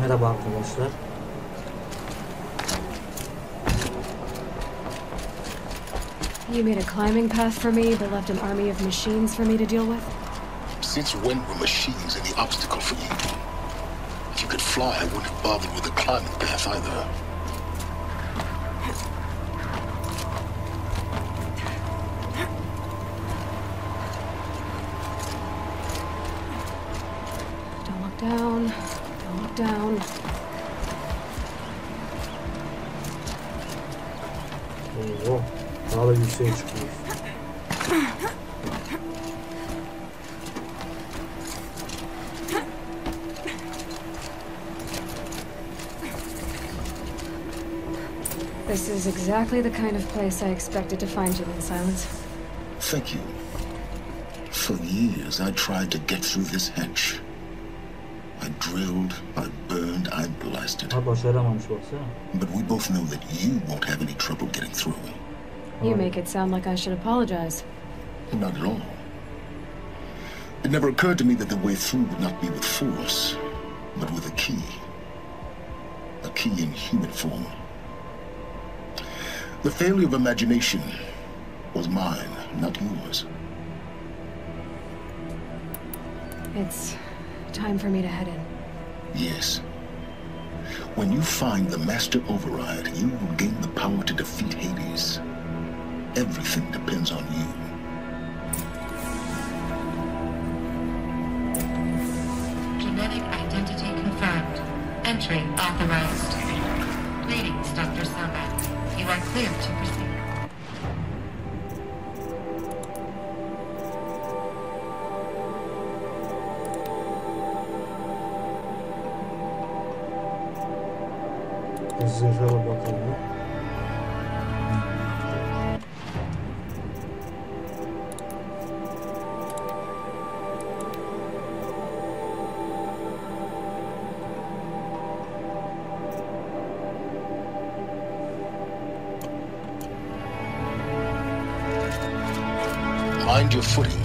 Merhaba arkadaşlar. You made a climbing path for me, but left an army of machines for me to deal with? Since when were machines any obstacle for you? If you could fly, I wouldn't have bothered with a climbing path either. Don't look down. Don't look down. Oo, daha da yükseğe çıkıyoruz. This is exactly the kind of place I expected to find you in silence. Thank you. For years, I tried to get through this hench. I drilled, I burned, I blasted. Ha, başaramamış baksana. But we both know that you won't have any trouble getting through. You make it sound like I should apologize. Not at all. It never occurred to me that the way through would not be with force, but with a key. A key in human form. The failure of imagination was mine, not yours. It's time for me to head in. Yes. When you find the Master Override, you will gain the power to defeat Hades. Everything depends on you. Genetic identity confirmed. Entry authorized. Greetings, Dr. Sama. You are clear to proceed. Zırha bakalım. Mind your footing.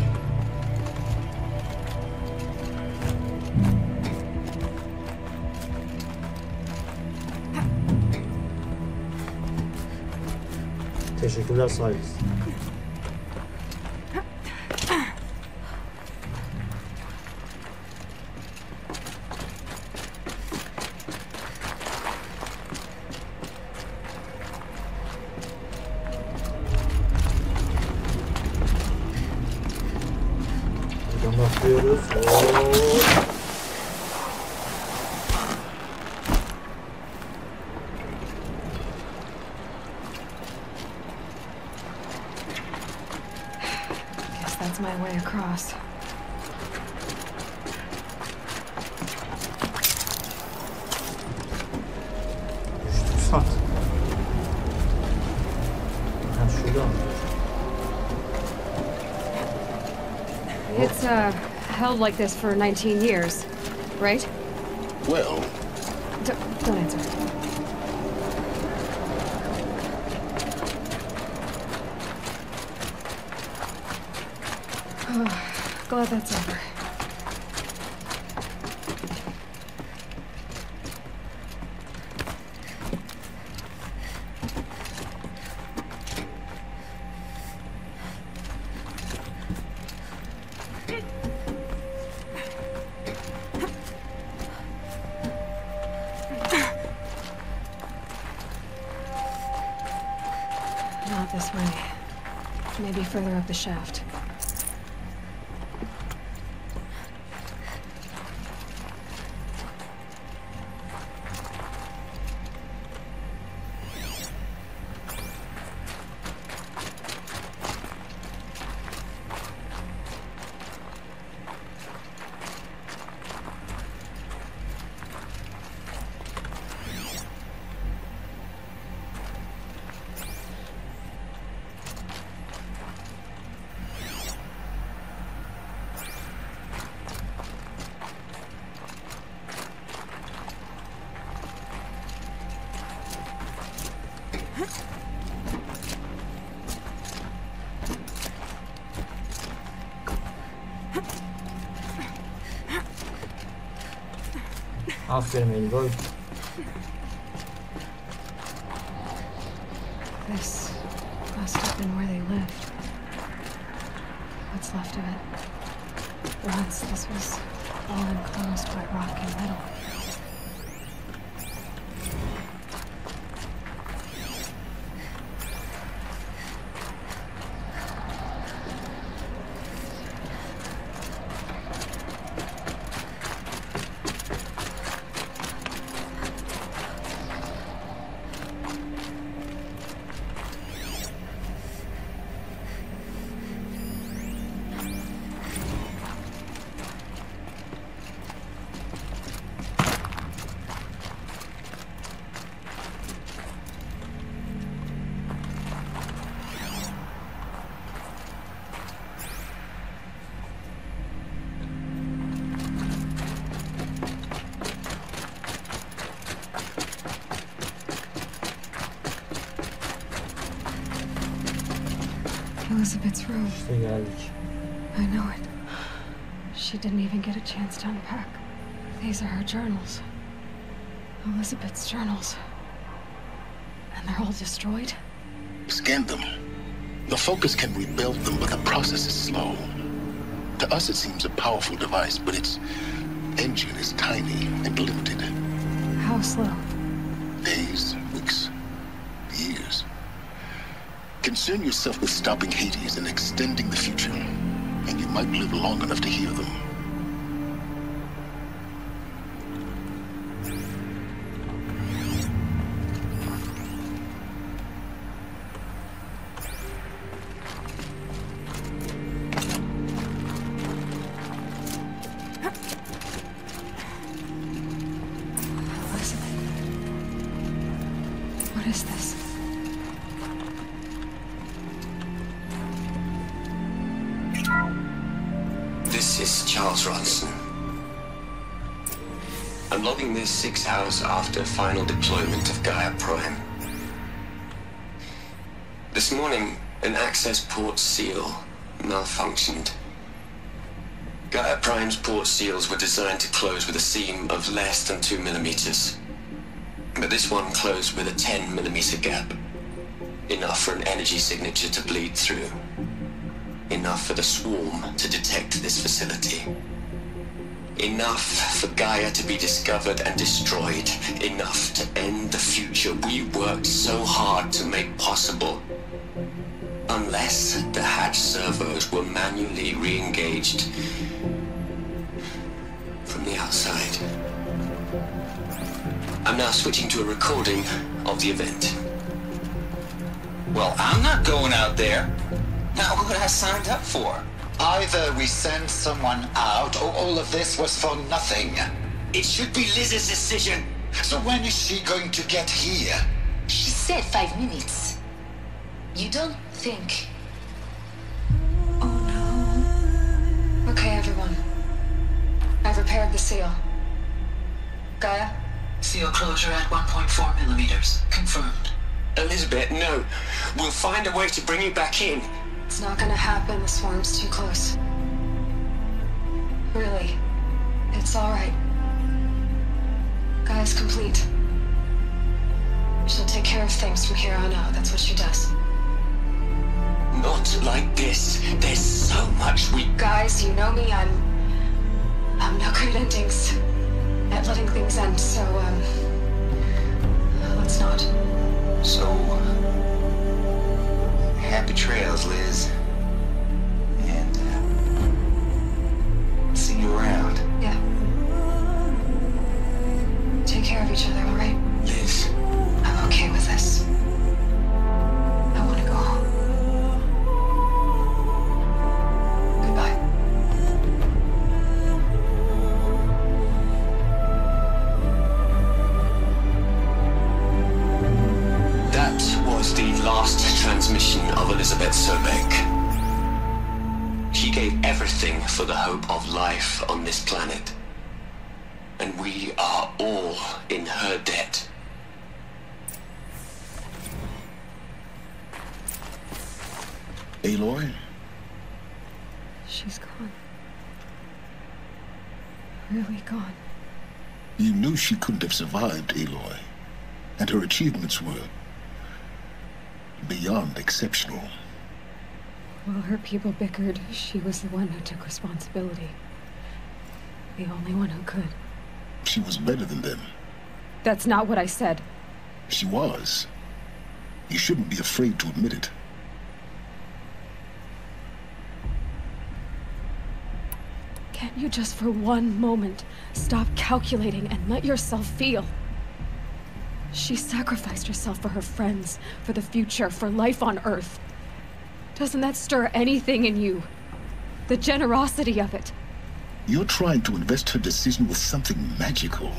Teşekkürler sahibiz. Buradan başlıyoruz. That's my way across. Düştük sanki. Ha, şuradan. It's, held like this for 19 years, right? Well, Don't answer. Glad that's over. Not this way. Maybe further up the shaft. Aferin Aloy. This must have been where they lived. What's left of it. Once this was all enclosed by rock and metal. Elizabeth's room. İşte geldik. I know it. She didn't even get a chance to unpack. These are her journals. Elizabeth's journals. And they're all destroyed? Scan them. The Focus can rebuild them, but the process is slow. To us, it seems a powerful device, but its engine is tiny and limited. How slow? Days, weeks, years. Concern yourself with stopping Hades and extending the future, and you might live long enough to hear them. What is this? This is Charles Ronson. I'm logging this 6 hours after final deployment of Gaia Prime. This morning, an access port seal malfunctioned. Gaia Prime's port seals were designed to close with a seam of less than 2 millimeters. But this one closed with a 10 millimeter gap. Enough for an energy signature to bleed through. Enough for the swarm to detect this facility. Enough for Gaia to be discovered and destroyed. Enough to end the future we worked so hard to make possible. Unless the hatch servos were manually re-engaged from the outside. I'm now switching to a recording of the event. Well, I'm not going out there. Not what I signed up for. Either we send someone out, or all of this was for nothing. It should be Liz's decision. So when is she going to get here? She said 5 minutes. You don't think... Oh no. Okay, everyone. I've repaired the seal. Gaia? Seal closure at 1.4 millimeters. Confirmed. Elizabeth, no. We'll find a way to bring you back in. It's not gonna happen. The swarm's too close. Really. It's alright. Gaia's complete. She'll take care of things from here on out. That's what she does. Not like this. There's so much we... Guys, you know me. I'm no great endings at letting things end, so, let's not. So, happy trails, Liz. And, see you around. Yeah. Take care of each other, alright? Liz. I'm okay with this. I want to go home. Goodbye. That was the last transmission of Elizabeth Sobek. She gave everything for the hope of life on this planet. And we are all in her debt. Aloy? She's gone. Really gone. You knew she couldn't have survived, Aloy. And her achievements were beyond exceptional. While her people bickered, she was the one who took responsibility. The only one who could. She was better than them. That's not what I said. She was. You shouldn't be afraid to admit it. Can't you just for one moment stop calculating and let yourself feel? She sacrificed herself for her friends, for the future, for life on Earth. Doesn't that stir anything in you? The generosity of it. You're trying to invest her decision with something magical.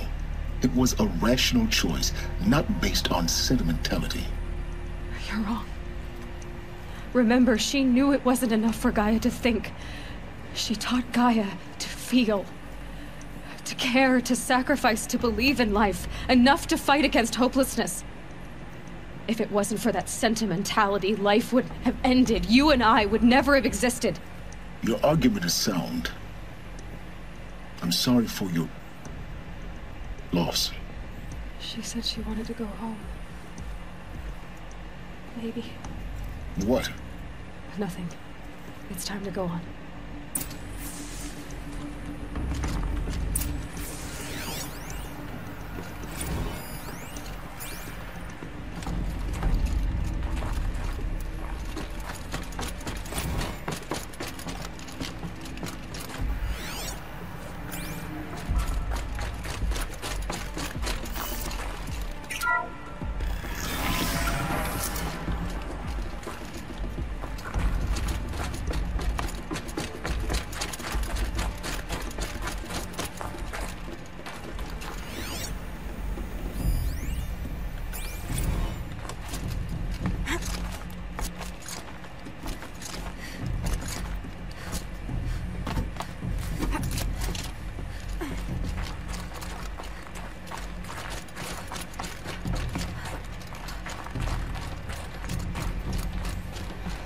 It was a rational choice, not based on sentimentality. You're wrong. Remember, she knew it wasn't enough for Gaia to think. She taught Gaia to feel, to care, to sacrifice, to believe in life, enough to fight against hopelessness. If it wasn't for that sentimentality, life would have ended. You and I would never have existed. Your argument is sound. I'm sorry for your loss. She said she wanted to go home. Maybe. What? Nothing. It's time to go on.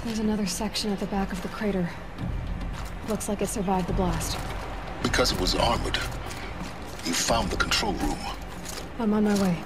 There's another section at the back of the crater. Looks like it survived the blast. Because it was armored. You found the control room. I'm on my way.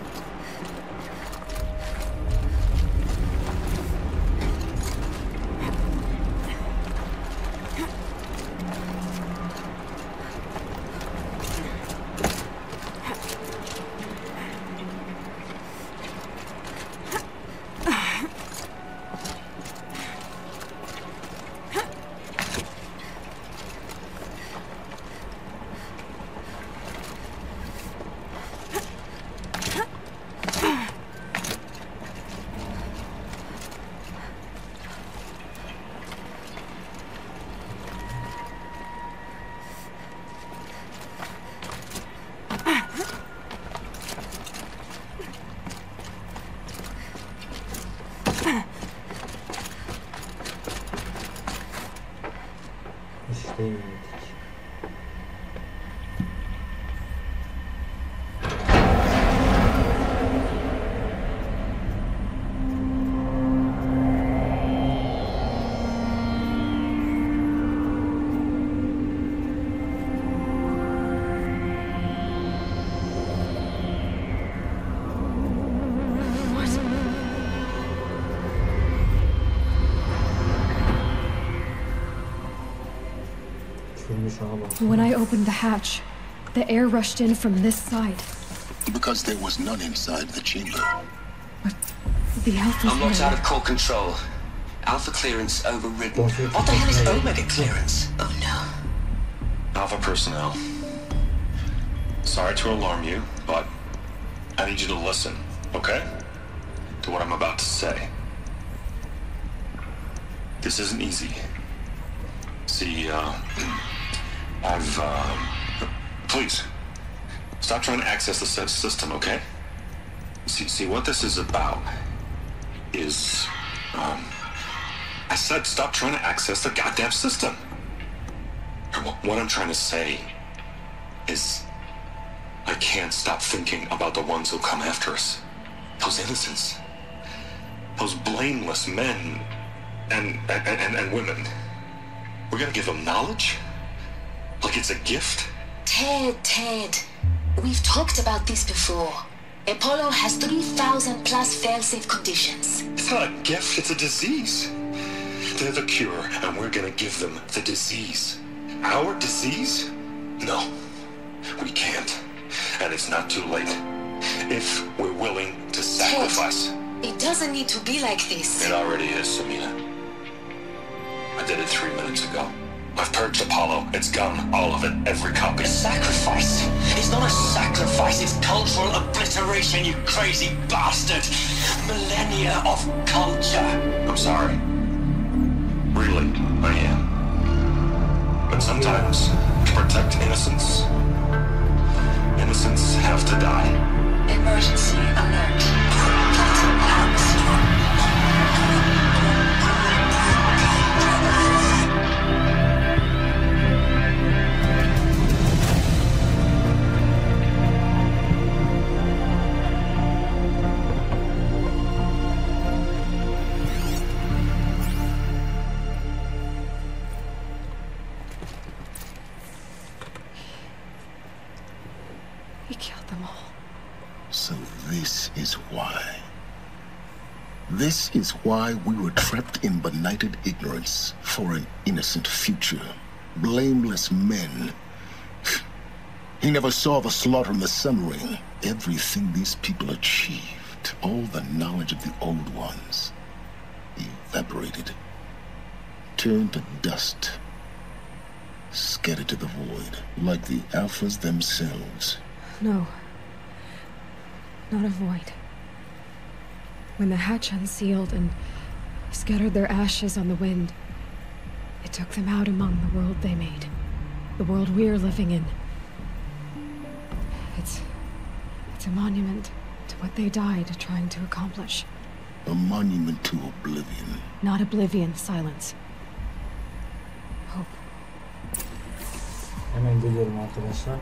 When I opened the hatch, the air rushed in from this side. Because there was none inside the chamber. But the Alpha... I'm locked out of core control. Alpha clearance overridden. What the hell is Omega clearance? Oh no. Alpha personnel. Sorry to alarm you, but I need you to listen, okay? To what I'm about to say. This isn't easy. See, please, stop trying to access the system, okay? See, what this is about is, I said stop trying to access the goddamn system. What I'm trying to say is, I can't stop thinking about the ones who come after us. Those innocents. Those blameless men and women. We're gonna give them knowledge? Like it's a gift? Ted. We've talked about this before. Apollo has 3,000 plus fail-safe conditions. It's not a gift, it's a disease. They're the cure, and we're gonna give them the disease. Our disease? No, we can't. And it's not too late. If we're willing to sacrifice. It doesn't need to be like this. It already is, Samina. I did it 3 minutes ago. I've purged Apollo. It's gone. All of it. Every copy. A sacrifice? It's not a sacrifice, it's cultural obliteration, you crazy bastard! Millennia of culture! I'm sorry. Really, I am. But sometimes, to protect innocence, innocents have to die. Emergency alert. Platinum atmosphere. He killed them all. So this is why. This is why we were trapped in benighted ignorance for an innocent future. Blameless men. He never saw the slaughter and the summering. Everything these people achieved, all the knowledge of the old ones, evaporated, turned to dust, scattered to the void, like the Alphas themselves. No. Not a void. When the hatch unsealed and scattered their ashes on the wind, it took them out among the world they made. The world we're living in. It's a monument to what they died trying to accomplish. A monument to oblivion. Not oblivion, silence. Hope. Hemen geliyorum arkadaşlar.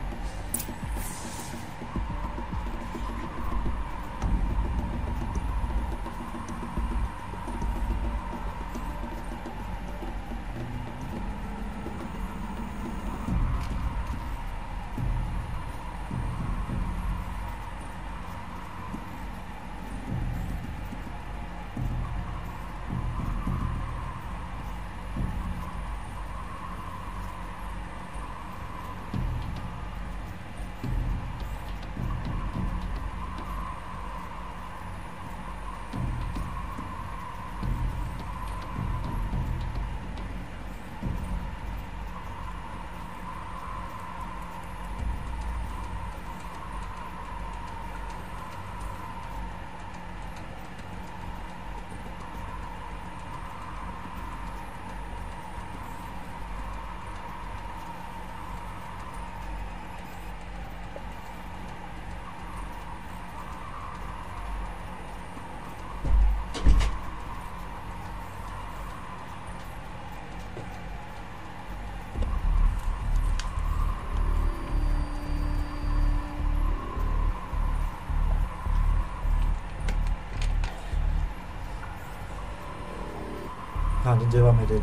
Hadi devam edelim.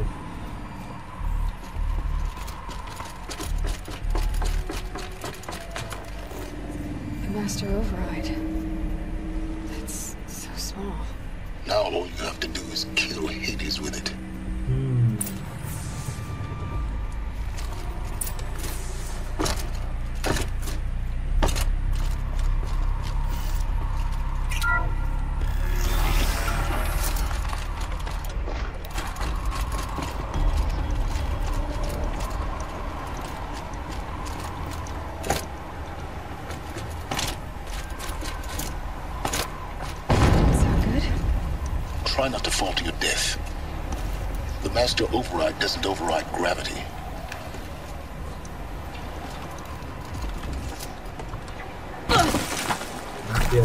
The master override. That's so small. Now all you have to do is kill Hades with it. Try not to fall to your death. The master override doesn't override gravity. Ya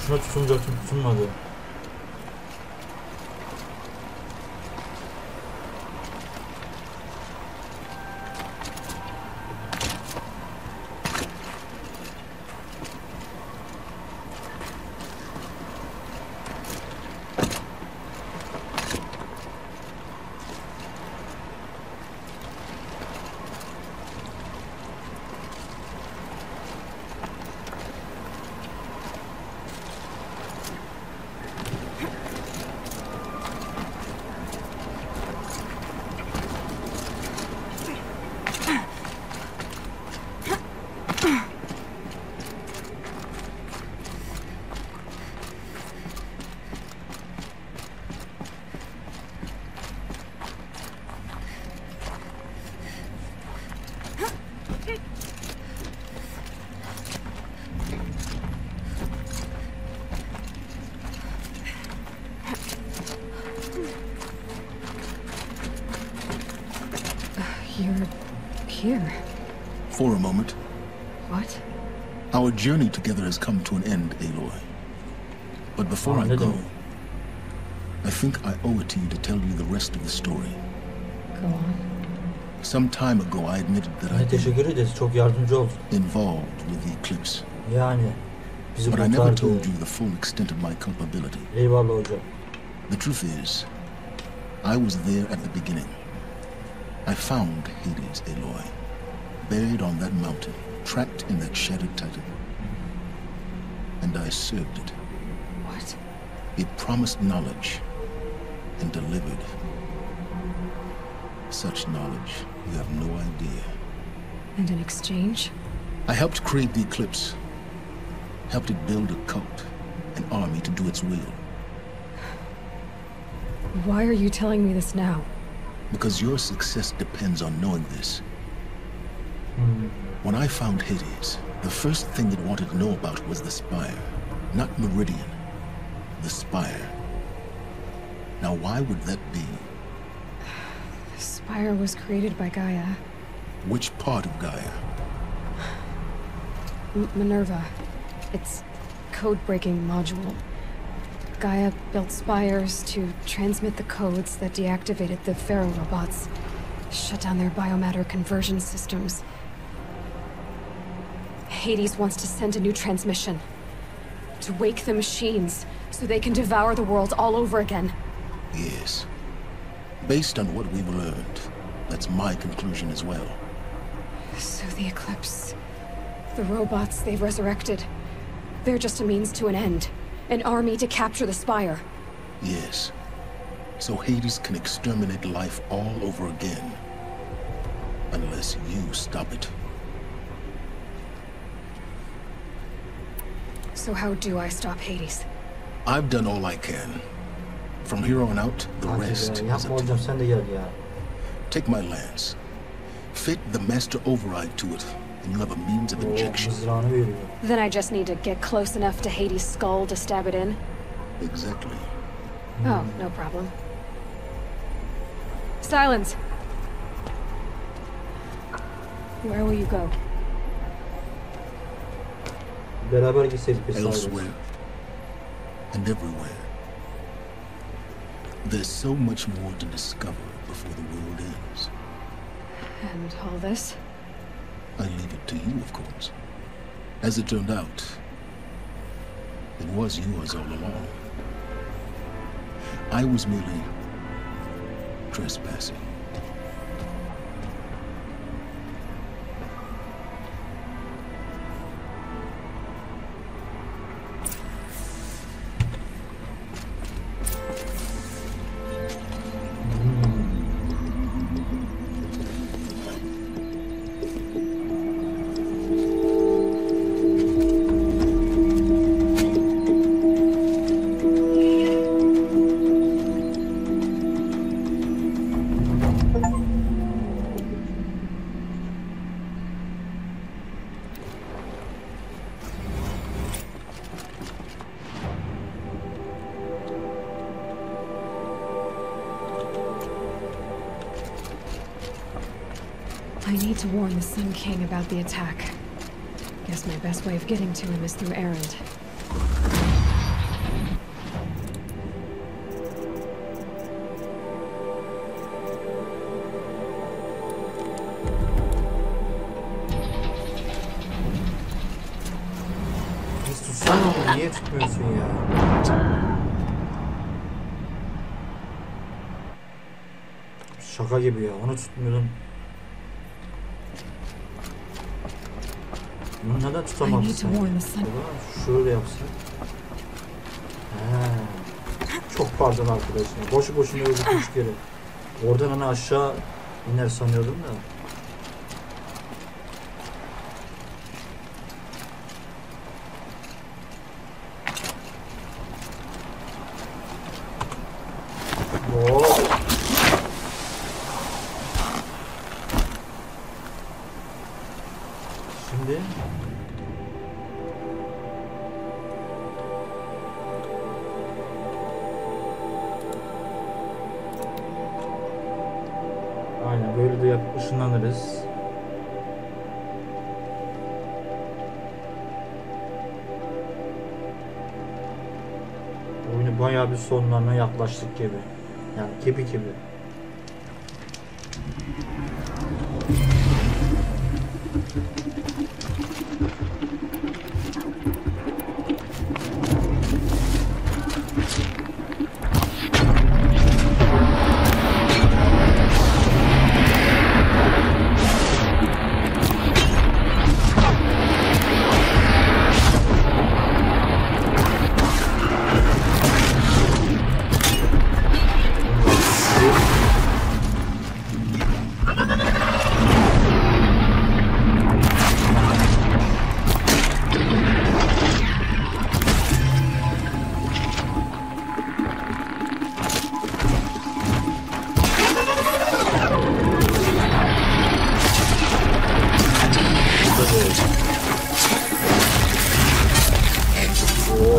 şuna tutunca tutunmadı. here? For a moment. What? Our journey together has come to an end, Aloy. But before I go, I think I owe it to you to tell you the rest of the story. Go on. Some time ago I admitted that I teşekkür ederiz. Çok yardımcı oldun. involved with the eclipse. Yani bizi But I never told kurtardı. you the full extent of my culpability. Eyvallah hocam. The truth is, I was there at the beginning. I found Hades, Aloy, buried on that mountain, trapped in that shattered titan. And I served it. What? It promised knowledge and delivered. Such knowledge, you have no idea. And in exchange? I helped create the eclipse. Helped it build a cult, an army to do its will. Why are you telling me this now? Because your success depends on knowing this. When I found Hades, the first thing it wanted to know about was the Spire. Not Meridian. The Spire. Now why would that be? The Spire was created by Gaia. Which part of Gaia? Minerva. Its code-breaking module. Gaia built spires to transmit the codes that deactivated the Pharaoh robots, shut down their biomatter conversion systems. Hades wants to send a new transmission. To wake the machines, so they can devour the world all over again. Yes. Based on what we've learned, that's my conclusion as well. So the Eclipse... the robots they've resurrected... they're just a means to an end. An army to capture the Spire. Yes. So Hades can exterminate life all over again. Unless you stop it. So how do I stop Hades? I've done all I can. From here on out, the rest is Yapma up to hocam, sen de gel ya. Take my lance. Fit the master override to it, and you have a means of injection. Mızrağını veriyor. Then I just need to get close enough to Hades' skull to stab it in? Exactly. Oh, no problem. Silence! Where will you go? Beraber gitseydik biz Elsewhere. And everywhere. There's so much more to discover before the world ends. And all this? I leave it to you, of course. As it turned out, it was yours all along. I was merely trespassing. I need to warn the Sun King about the attack. Guess my best way of getting to him is through Erend. Biz tutsana onu, niye tutmuyorsun ya? Şaka gibi ya, onu tutmuyordun. Bunu neden tutamazsın? Şöyle yapsın. Çok pardon arkadaşlar. Boşu boşuna öldük 3 kere. Oradan hani aşağı iner sanıyordum da. Şimdi aynen böyle de ışınlanırız. Yani bayağı bir sonlarına yaklaştık gibi. Yani gibi.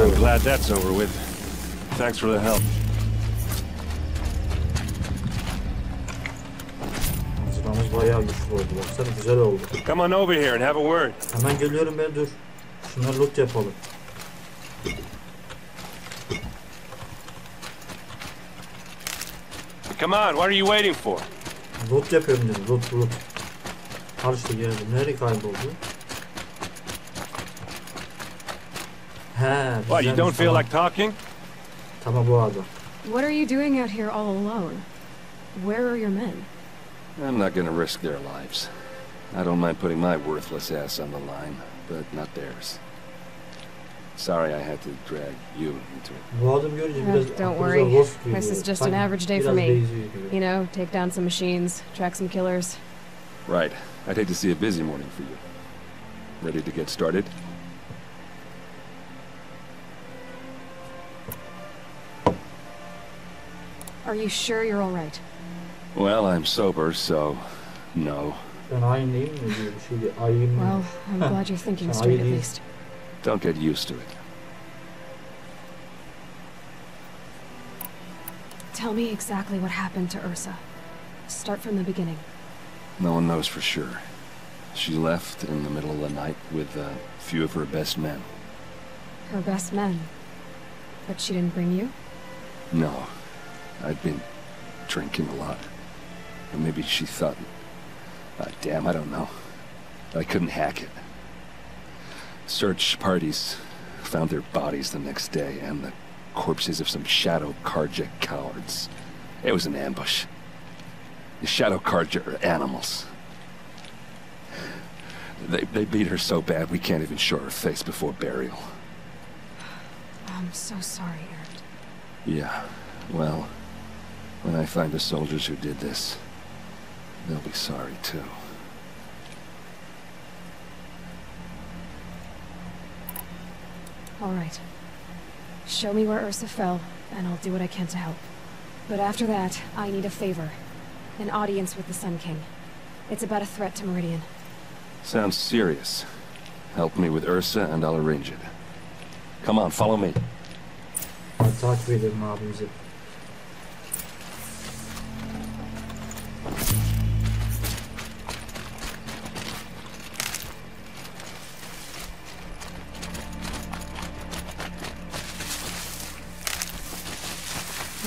I'm glad that's over with. Thanks for the help. Sıramız bayağı güçlü oldu. Baksana güzel oldu. Come on over here and have a word. Hemen geliyorum ben, dur. Şunları loot yapalım. Come on, what are you waiting for? Loot yapıyorum dedim. Loot. Al işte geldim. Nereye kayboldu? He. What, you don't feel like talking? Tamam bu adam. What are you doing out here all alone? Where are your men? I'm not gonna risk their lives. I don't mind putting my worthless ass on the line, but not theirs. Sorry I had to drag you into it. Bu adam görünce biraz Don't worry. This is just an average day for me. You know, take down some machines, track some killers. Right. I'd hate to see a busy morning for you. Ready to get started? Are you sure you're all right? Well, I'm sober, so no. Ben aynıyım mı diyor bir şey diyor. Ayım. Well, I'm glad you're thinking straight at least. Don't get used to it. Tell me exactly what happened to Ursa. Start from the beginning. No one knows for sure. She left in the middle of the night with a few of her best men. Her best men? But she didn't bring you? No. I'd been drinking a lot. Or maybe she thought... damn, I don't know. I couldn't hack it. Search parties found their bodies the next day, and the corpses of some Shadow Karja cowards. It was an ambush. The Shadow Karja are animals. They beat her so bad we can't even show her face before burial. I'm so sorry, Aaron. Yeah, well, when I find the soldiers who did this, they'll be sorry too. All right. Show me where Ursa fell, and I'll do what I can to help. But after that, I need a favor. An audience with the Sun King. It's about a threat to Meridian. Sounds serious. Help me with Ursa and I'll arrange it. Come on, follow me. Hadi takip edelim abimizi.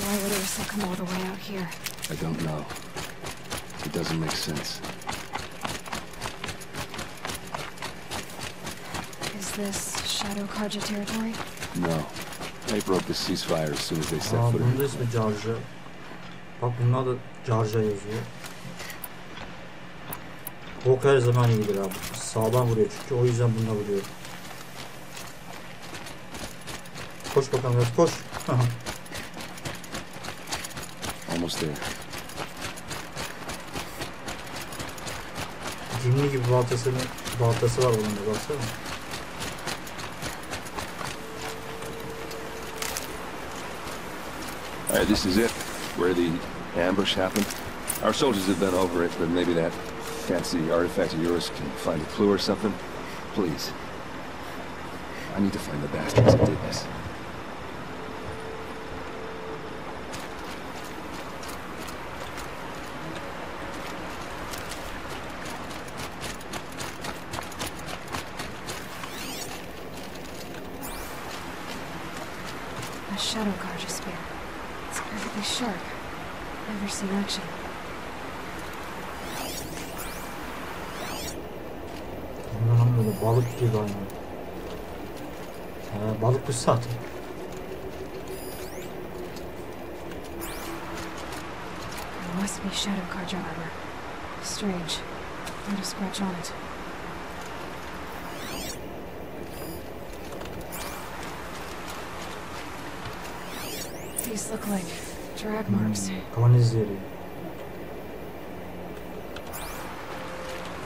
Why would Ursa come all the way out here? I don't know. It doesn't make sense. Is this Shadow Karja territory? No. They broke the ceasefire as soon as they set foot Bunun da in. ismi Carja. Bak bunlar da Carja yazıyor. Ok her zaman iyidir abi. Sağdan vuruyor çünkü, o yüzden bununla vuruyor. Koş bakalım, evet koş. Almost there. Cimri gibi baltası var bunun da, baksana. Alright, this is it. Where the ambush happened. Our soldiers have been over it, but maybe that fancy artifact of yours can find a clue or something. Please. I need to find the bastards that did this. A shadow Karja spear. It's perfectly sharp. Never seen action. Bundan böyle balık gibi aynı. Balık bu zaten. It must be shadow Karja armor. Strange. Not a scratch on it. These look like drag marks. Kan izleri.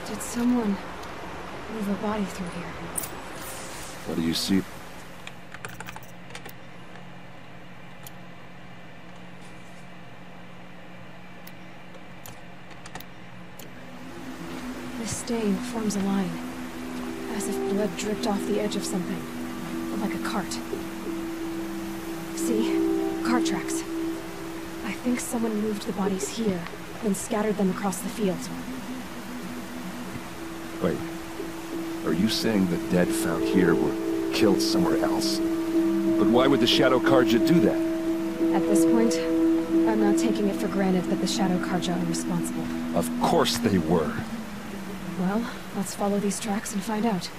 Did someone move a body through here? What do you see? This stain forms a line, as if blood dripped off the edge of something, like a cart. See? Cart tracks. I think someone moved the bodies here, then scattered them across the field. Wait. Are you saying the dead found here were killed somewhere else? But why would the Shadow Karja do that? At this point, I'm not taking it for granted that the Shadow Karja are responsible. Of course they were. Well, let's follow these tracks and find out.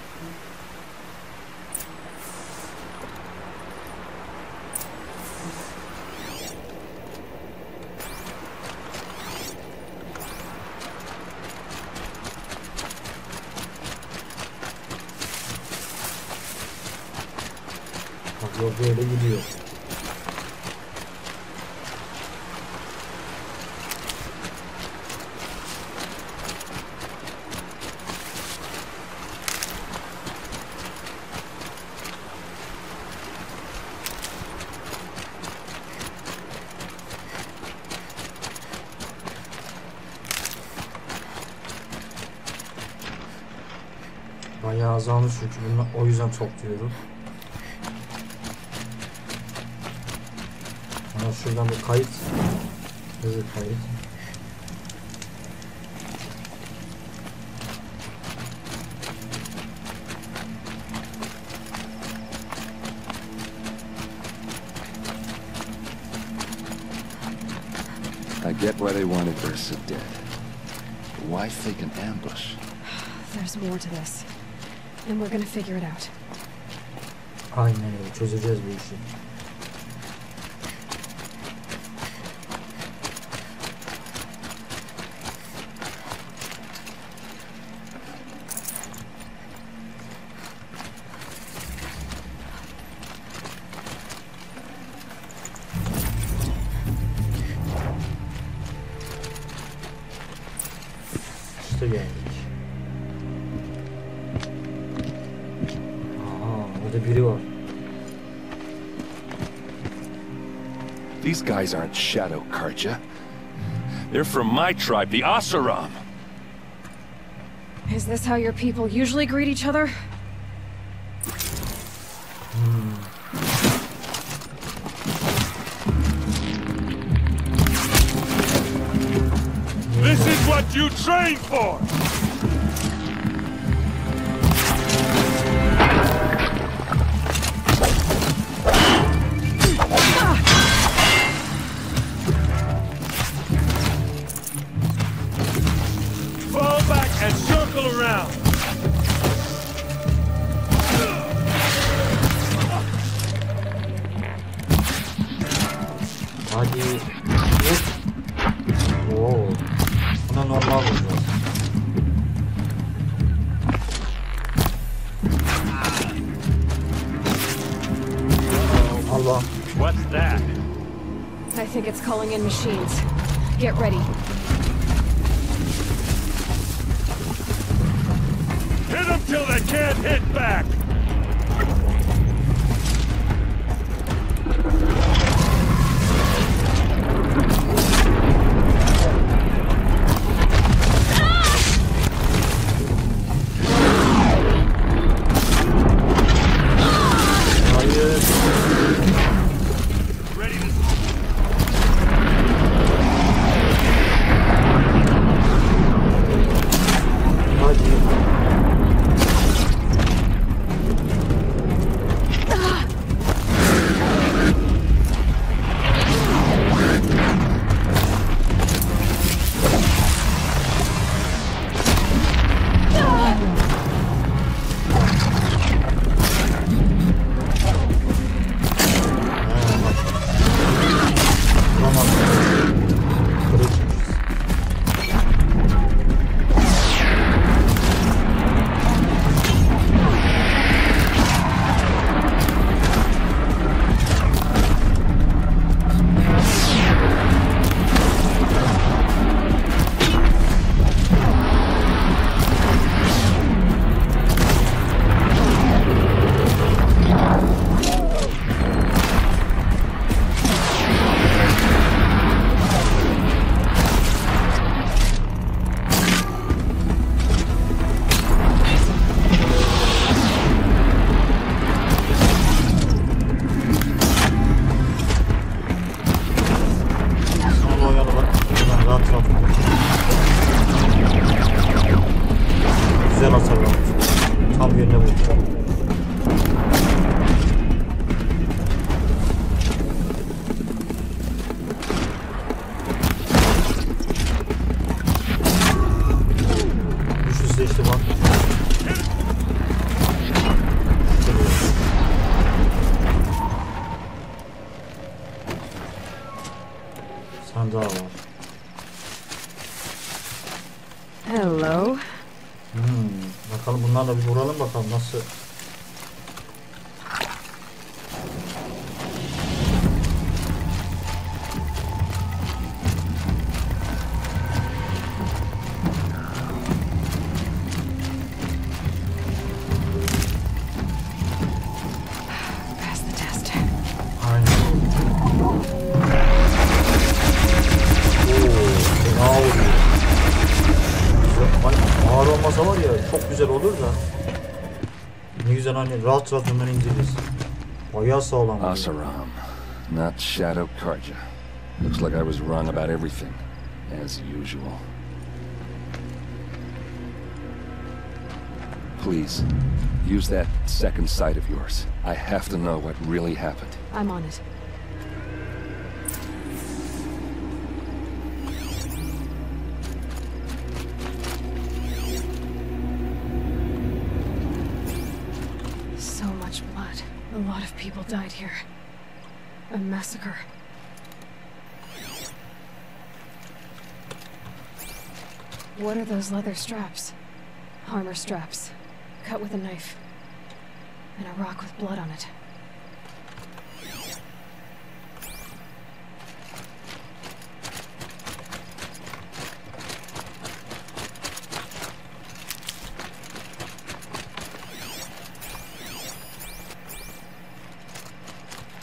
Bak yol böyle gidiyor. Bayağı azalmış çünkü bunu o yüzden topluyorum. Ama şuradan bir kayıt. Hızlı kayıt. I get why they wanted Ursa dead. But why fake an ambush? There's more to this. And we're gonna figure it out. Aynen öyle. Çözeceğiz bu işi. İşte geldik. Aha, orada biri var. These guys aren't Shadow Karja. They're from my tribe, the Asuram. Is this how your people usually greet each other? This is what you train for! Fall back and circle around! Hadi. Oo. Buna normal vuracağız. Allah. What's that? I think it's calling in machines. Get ready. Hit them till they can't hit back! Hayır. Ready to... Hadi. daha var. Hello. Bakalım bunlarla bir vuralım bakalım nasıl. Pass the test. Aynen. Fena oluyor. Ağır olmasa var ya çok güzel olur da. Ne güzel hani rahat rahat bunları indiririz. Bayağı sağlam. Asaram, not Shadow Karja. Looks like I was wrong about everything, as usual. Please, use that second sight of yours. I have to know what really happened. I'm on it. So much blood. A lot of people died here. A massacre. What are those leather straps? Armor straps. Cut with a knife. And a rock with blood on it.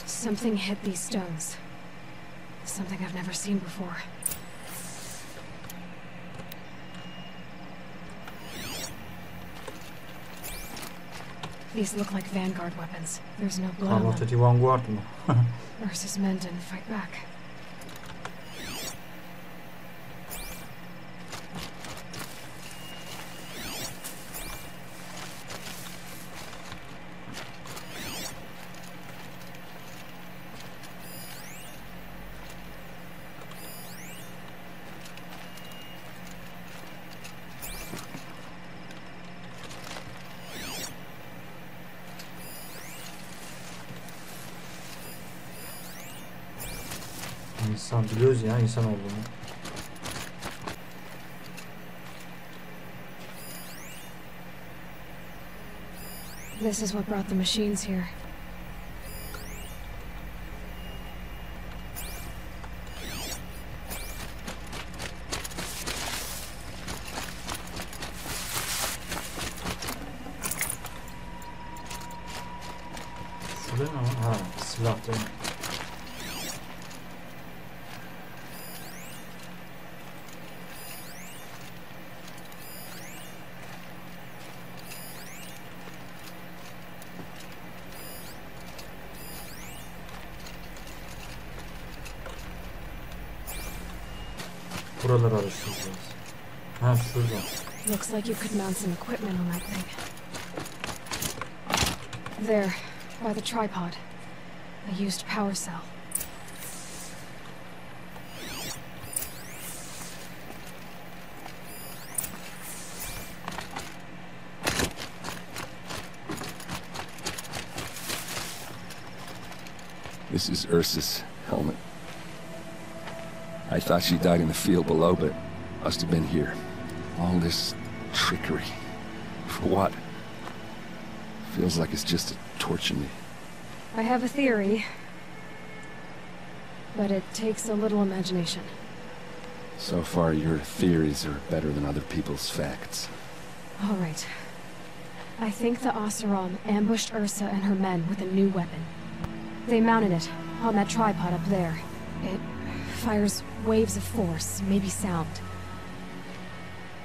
Something hit these stones. Something I've never seen before. These look like Vanguard weapons. There's no blood on them. Vanguard mı? Ursa's men didn't fight back. İnsan biliyoruz ya insan olduğunu. This is what brought the machines here. Şurada ne var? Ha, silah değil mi? Buraları araştıracağız. Ha şurada. Looks like you could mount some equipment on that thing. There, by the tripod. A used power cell. This is Ursa's helmet. I thought she died in the field below, but must have been here. All this trickery. For what? Feels like it's just to torture me. I have a theory, but it takes a little imagination. So far, your theories are better than other people's facts. All right. I think the Oseram ambushed Ursa and her men with a new weapon. They mounted it on that tripod up there. It fires waves of force, maybe sound.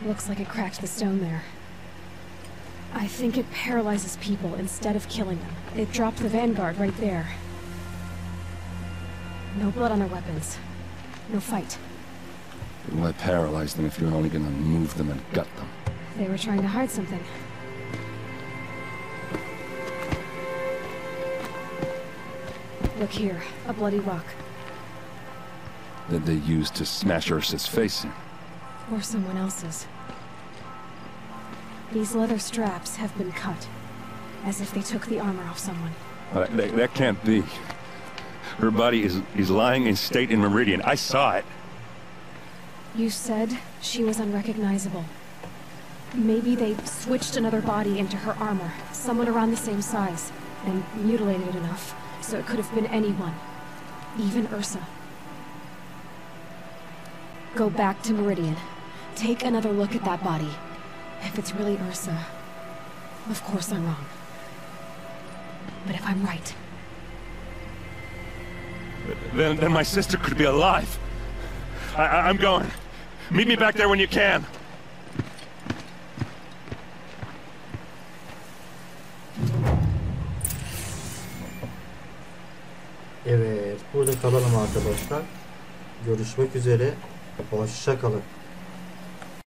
Looks like it cracked the stone there. I think it paralyzes people instead of killing them. It dropped the Vanguard right there. No blood on their weapons. No fight. Then why paralyze them if you're only gonna move them and gut them? They were trying to hide something. Look here, a bloody rock. That they used to smash Ursa's face in. Or someone else's. These leather straps have been cut, as if they took the armor off someone. That can't be. Her body is lying in state in Meridian. I saw it. You said she was unrecognizable. Maybe they switched another body into her armor, someone around the same size, and mutilated it enough, so it could have been anyone. Even Ursa. Go back to Meridian. Take another look at that body. If it's really Ursa, of course I'm wrong. But if I'm right... Then my sister could be alive. I'm going. Meet me back there when you can. Evet, burada kalalım arkadaşlar. Görüşmek üzere. Hoşça kalın.